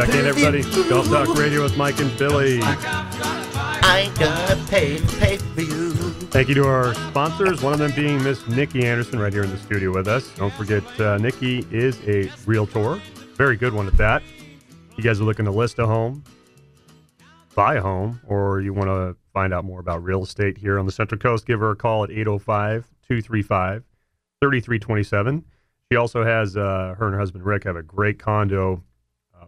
back in, everybody. Golf Talk Radio with Mike and Billy. I ain't gonna pay for you. Thank you to our sponsors, one of them being Miss Nikki Anderson right here in the studio with us. Don't forget, Nikki is a realtor. Very good one at that. You guys are looking to list a home, buy a home, or you want to find out more about real estate here on the Central Coast, give her a call at 805-235-3327. She also has, her and her husband Rick have a great condo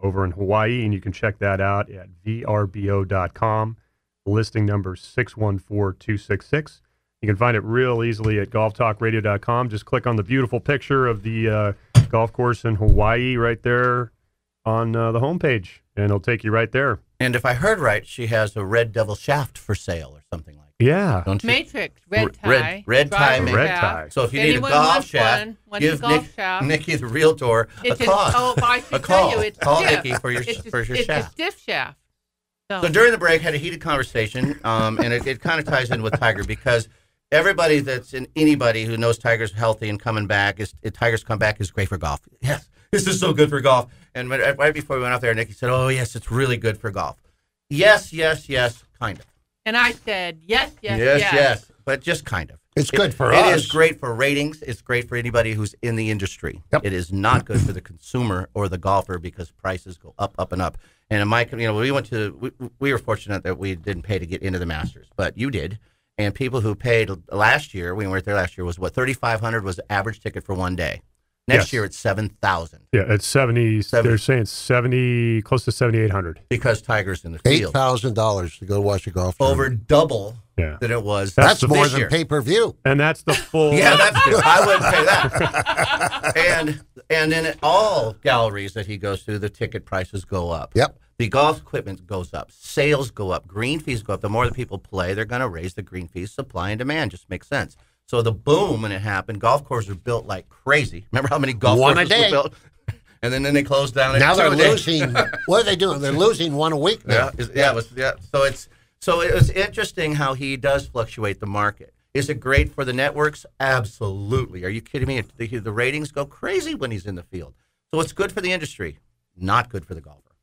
over in Hawaii, and you can check that out at vrbo.com. Listing number 614266. You can find it real easily at golftalkradio.com. Just click on the beautiful picture of the golf course in Hawaii right there on the homepage, and it'll take you right there. And if I heard right, she has a Red Devil shaft for sale or something like that. Yeah. Don't you? Matrix, red tie. Red tie. Red tie. So if you need a golf shaft, give Nikki the realtor a call. Call Nikki for your shaft. It's a stiff shaft. So during the break, had a heated conversation, and it kind of ties in with Tiger because everybody anybody who knows Tiger's healthy and coming back, Tiger's comeback is great for golf. Yes, this is so good for golf. And right before we went out there, Nikki said, "Oh yes, it's really good for golf." Yes, kind of. And I said, yes, but just kind of. It's good for us. It is great for ratings. It's great for anybody who's in the industry. Yep. It is not good for the consumer or the golfer because prices go up, up, and up. And Mike, we were fortunate that we didn't pay to get into the Masters, but you did. And people who paid last year, we weren't there last year, was what, $3,500 was the average ticket for one day. Next year, it's $7,000. Yeah, it's 70. They're saying 70, close to 7,800. Because Tiger's in the field. $8,000 to go watch a golf Over tournament. double than it was. That's more than pay-per-view. And that's the full. Yeah, that's good. I wouldn't pay that. and in all galleries that he goes to, the ticket prices go up. Yep. The golf equipment goes up. Sales go up. Green fees go up. The more the people play, they're going to raise the green fees. Supply and demand just makes sense. So the boom when it happened, golf courses were built like crazy. Remember how many golf courses were built? And then they closed down. Now they're losing. What are they doing? They're losing one a week now. So it was interesting how he does fluctuate the market. Is it great for the networks? Absolutely. Are you kidding me? The ratings go crazy when he's in the field. So it's good for the industry, not good for the golfer.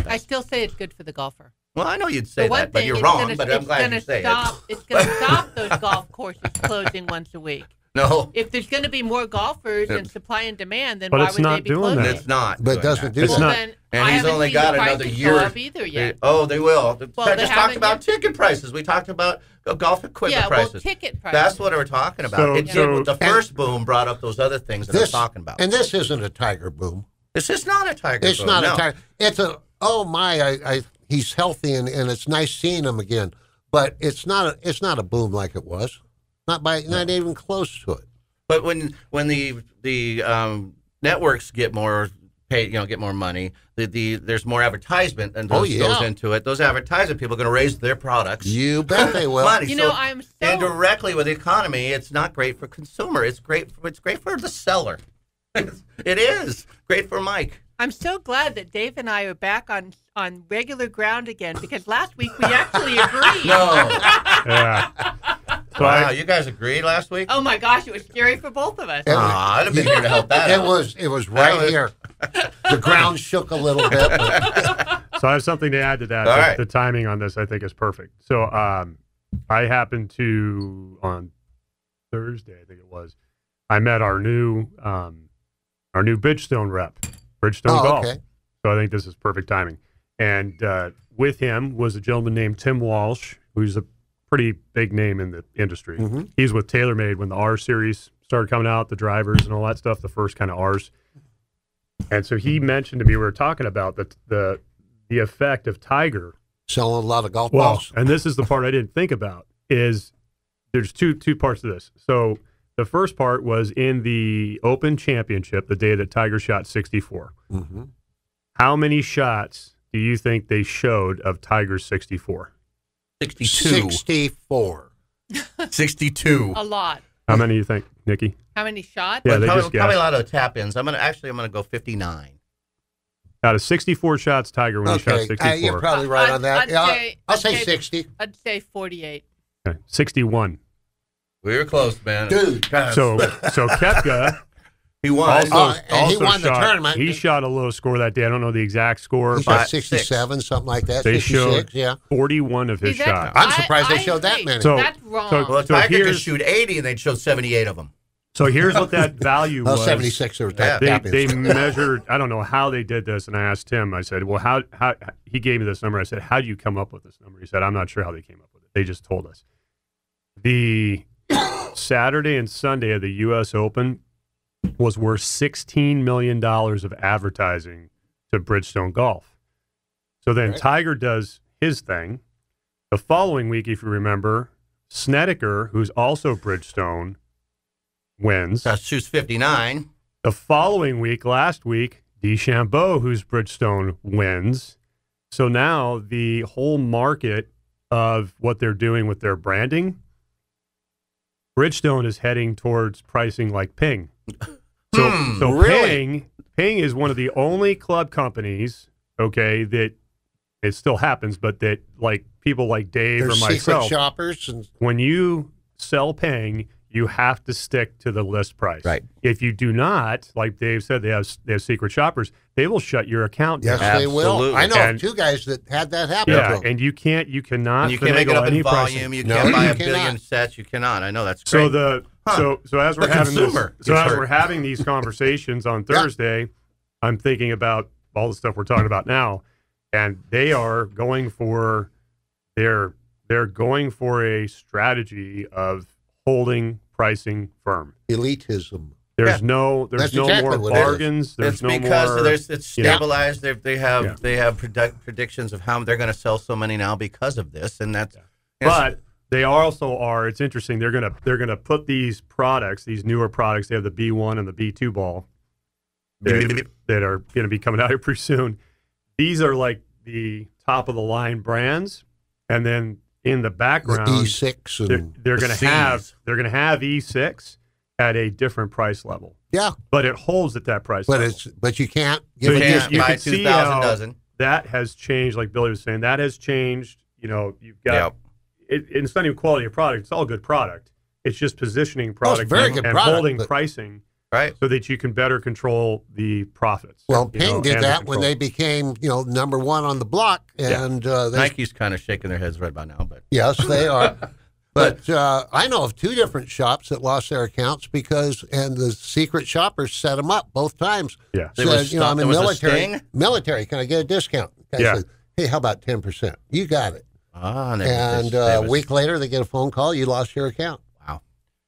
I still say it's good for the golfer. Well, I know you'd say that, but you're wrong. But I'm glad you say it. It's going to stop those golf courses closing once a week. No. If there's going to be more golfers and supply and demand, then but why would they be closing? It's not. But it doesn't do that. Then and he's only got another year. Either yet. They will. Well, I just talked about ticket prices. We talked about golf equipment prices. Well, ticket prices. That's what we're talking about. The first boom brought up those other things that we're talking about. And this isn't a Tiger boom. This is not a Tiger boom. It's not a Tiger. It's a, he's healthy and it's nice seeing him again. But it's not a boom like it was. Not even close to it. But when the networks get more get more money, there's more advertisement and goes into it. Those advertising people are going to raise their products. You bet they will. Money. I'm so indirectly with the economy, it's not great for consumer. It's great for the seller. It is great for Mike. I'm so glad that Dave and I are back on regular ground again because last week we actually agreed. No. Yeah. Wow, you guys agreed last week? Oh my gosh, it was scary for both of us. I'd have been here to help that out. It was right here. The ground shook a little bit. So I have something to add to that. All right. The timing on this, I think, is perfect. So I happened to, on Thursday, I think it was, I met our new Bridgestone rep, Bridgestone Golf. Okay. So I think this is perfect timing. And with him was a gentleman named Tim Walsh, who's a pretty big name in the industry. Mm-hmm. He's with TaylorMade when the R series started coming out, the drivers and all that stuff, the first kind of R's. And so he mentioned to me, we were talking about the effect of Tiger selling a lot of golf balls. And this is the part I didn't think about, is there's two parts to this. So the first part was in the Open Championship, the day that Tiger shot 64. Mm-hmm. How many shots do you think they showed of Tiger's 64? 64. 62. A lot. How many do you think, Nikki? How many shots? Yeah, probably a lot of tap-ins. I'm gonna go 59. Out of 64 shots, Tiger when he shot 64. You're probably right on that. I'll say 60. I'd say 48. Okay, 61. We were close, man. Dude. So Koepka He won. and he won the tournament. He shot a low score that day. I don't know the exact score. He But shot 67, something like that. they 66, showed yeah. 41 of his See, that's- shots. I'm surprised they showed that agree. many. So- That's wrong. Well, So Tiger could here's- shoot 80, and they'd show 78 of them. So here's what that value Well, was. 76 or Yeah. They measured. I don't know how they did this, and I asked him. I said, "Well, how?" He gave me this number. I said, "How do you come up with this number?" He said, "I'm not sure how they came up with it. They just told us." The Saturday and Sunday of the U.S. Open was worth $16 million of advertising to Bridgestone Golf. So then Tiger does his thing. The following week, if you remember, Snedeker, who's also Bridgestone, wins. So shoots 59. The following week, last week, DeChambeau, who's Bridgestone, wins. So now the whole market of what they're doing with their branding, Bridgestone is heading towards pricing like Ping. So really? Ping is one of the only club companies, okay, that it still happens, but that like people like Dave They're or secret myself, shoppers. And when you sell Ping, you have to stick to the list price. Right. If you do not, like Dave said, they have secret shoppers. They will shut your account yes, down. they will. Absolutely. I know And- two guys that had that happen to Yeah, them. and you cannot. And you can't make it finagle up in any pricing. volume. You No, can't buy you a billion cannot. sets. You cannot. I know that's great. So so as we're The having consumer this, so gets as hurt. we're having these conversations on Thursday, I'm thinking about all the stuff we're talking about now, and they are going for they're going for a strategy of holding pricing firm. Elitism. There's no That's exactly more what it is. bargains. There's it's no because more. it's you know. stabilized. They have Yeah. they have predictions of how they're going to sell so many now because of this, and that's. But they also are. It's interesting. They're gonna put these products, these newer products. They have the B1 and the B2 ball that are going to be coming out here pretty soon. These are like the top of the line brands, and then in the The background, E6 and they're the going to have Cs. E6 at a different price level, yeah, but it holds at that price level. but you can't So give you a can't- discount. you buy can see 2,000 how dozen. that has changed. Like Billy was saying, that has changed. You know, you've got. Yep. It's not even quality of product. It's all good product. It's just positioning product very and, good and product, holding but- pricing Right. so that you can better control the profits. Well, you know, Ping did and the that when control. they became, number one on the block, and they, Nike's kind of shaking their heads right by now, but yes, they are. But I know of two different shops that lost their accounts and the secret shoppers set them up both times. Yeah. There was Said, I'm there in was a military. sting? Military, can I get a discount? Guy Yeah. said, hey, how about 10%? You got it. and And a week later, they get a phone call. You lost your account. Wow.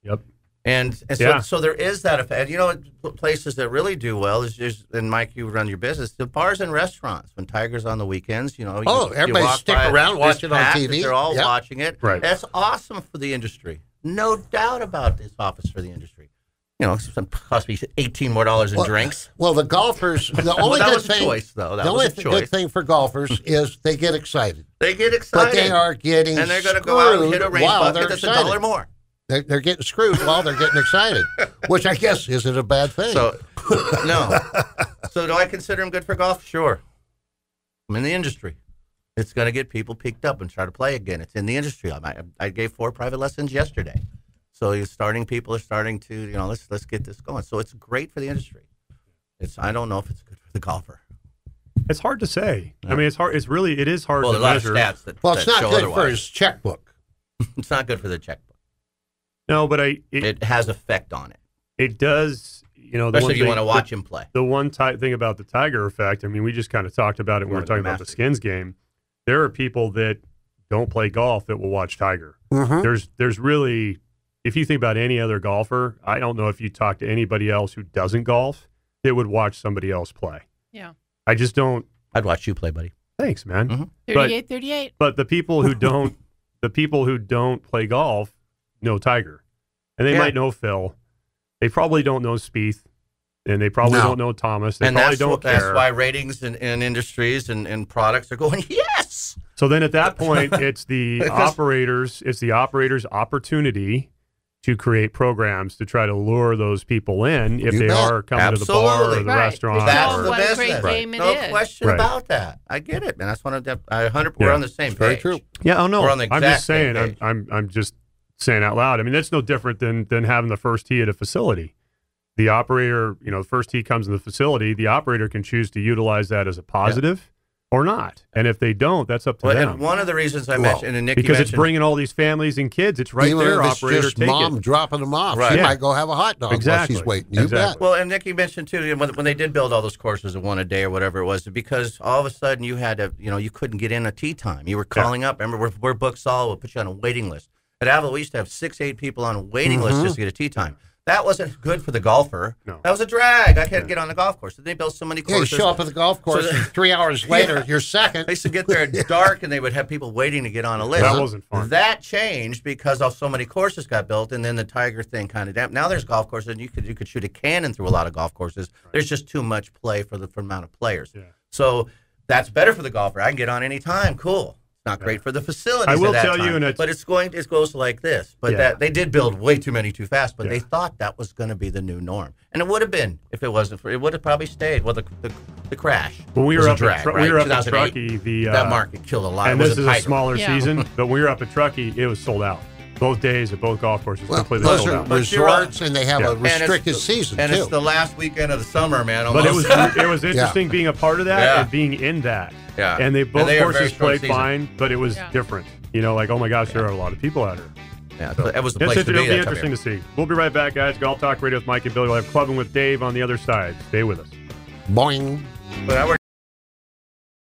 Yep. And so, Yeah. so there is that effect. You know, places that really do well is just, and Mike, you run your business, the bars and restaurants. When Tiger's on the weekends, Everybody walk stick by, around, watch it's it on packed, TV. They're all Yep. watching it. Right. That's awesome for the industry. No doubt about this office for the industry. It cost me $18 more in drinks. Well, the golfers, the Well, only that good was a thing, choice, though. That the was only a choice. good thing for golfers is they get excited. They get excited. But they are getting and they're going to go out and hit a screwed rain while bucket they're that's excited. $1 more. They're getting screwed while they're getting excited, which I guess isn't a bad thing. So, no. So, do I consider him good for golf? Sure. I'm in the industry. It's going to get people picked up and try to play again. It's in the industry. I gave 4 private lessons yesterday. So, people are starting to, let's get this going. So, it's great for the industry. I don't know if it's good for the golfer. It's hard to say. I mean, it's hard. It is hard Well, to a lot of measure. stats that well, it's that not show good for otherwise. his checkbook. It's not good for the checkbook. No, but It has effect on it, it does. The especially one if you thing- want to watch him play. The one thing about the Tiger effect, I mean, we just kind of talked about it when we were One of talking the about the masters. Skins game. There are people that don't play golf that will watch Tiger. Mm-hmm. There's really, if you think about any other golfer, I don't know if you talk to anybody else who doesn't golf that would watch somebody else play. Yeah. I just don't. I'd watch you play, buddy. Thanks, man. Mhm. But- 38. But the people who don't, play golf know Tiger, and they Yeah. might know Phil. They probably don't know Spieth, and they probably No. don't know Thomas. They And probably that's, don't care. that's why ratings and industries and products are going, yes. So then at that point, it's the Because- operator's opportunity to create programs to try to lure those people in if You they bet. are coming to the bar or Absolutely. the Right. restaurant. That's Oh, the what a business. great game it no is. question Right. about that. I get it, man. That's one of the. We're Yeah. on the same page. Very true. Yeah, oh no, We're on the I'm exact just saying. same page. I'm just saying out loud. I mean, that's no different than having the first tee at a facility. the operator, the first tee comes in the facility, the operator can choose to utilize that as a positive or not. And if they don't, that's up to them. And one of the reasons I mentioned, and Nikki because mentioned, it's bringing all these families and kids. It's right Even there, if it's operator, just take mom it. dropping them off. Right. She Yeah. might go have a hot dog Exactly. while she's waiting. You Exactly. bet. well, and Nikki mentioned too, when they did build all those courses at one a day or whatever it was, because all of a sudden you had to, you couldn't get in a tee time. You were calling up. Remember, we're booked solid. We'll put you on a waiting list. At Avila, we used to have 6-8 people on a waiting list just to get a tee time. That wasn't good for the golfer. No. That was a drag. I can't get on the golf course. They built so many Yeah, you courses. show up at the golf course, and 3 hours later, you're second. They used to get there at dark, and they would have people waiting to get on a list. That wasn't fun. That changed because of so many courses got built, and then the Tiger thing kind of dampened. Now there's golf courses, and you could shoot a cannon through a lot of golf courses. Right. There's just too much play for the amount of players. Yeah. So that's better for the golfer. I can get on any time. Cool. Not great for the facilities. I will at that tell time, you, but it goes like this. But that they did build way too many too fast. But they thought that was going to be the new norm, and it would have been if it wasn't for. It would have probably stayed. Well, the crash. When we were up drag, at, right? we were up at 2008. Truckee, That market killed a lot. and It this was is a a Tiger. smaller Yeah. season, but when we were up at Truckee, it was sold out. Both days at both golf courses, Well, completely those sold are out. But you're right. resorts, and they have a And it's restricted the- season, and too. it's the last weekend of the summer, man. But Almost. it was interesting being a part of that Yeah. and being in that. Yeah. And they both And they are very courses short played season. fine, but it was different. Like, oh my gosh, there are a lot of people out here. Yeah, that was the It'll place to be be. that time interesting of to see. We'll be right back, guys. Golf Talk Radio with Mike and Billy. We'll have Clubbing with Dave on the other side. Stay with us. Boing. year. But I worked